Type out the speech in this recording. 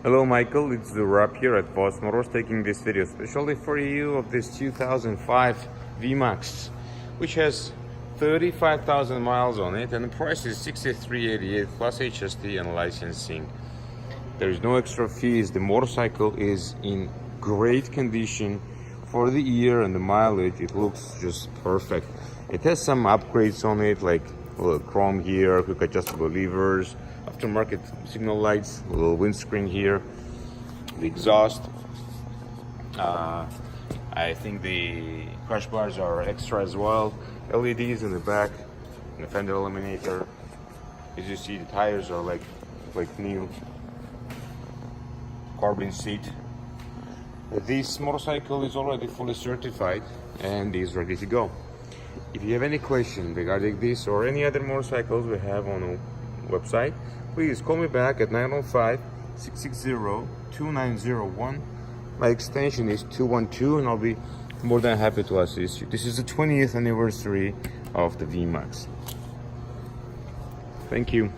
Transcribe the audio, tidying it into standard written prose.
Hello Michael, it's the Rap here at Vos Motors taking this video especially for you of this 2005 V-Max, which has 35,000 miles on it and the price is $63.88 plus HST and licensing. There is no extra fees. The motorcycle is in great condition for the year and the mileage. It looks just perfect. It has some upgrades on it, like a little chrome here, quick adjustable levers, aftermarket signal lights, a little windscreen here, the exhaust. I think the crash bars are extra as well. LEDs in the back, and the fender eliminator. As you see, the tires are like new. Carbon seat. This motorcycle is already fully certified and is ready to go. If you have any question regarding this or any other motorcycles we have on the website, please call me back at 905-660-2901. My extension is 212 and I'll be more than happy to assist you. This is the 20th anniversary of the V-Max. Thank you.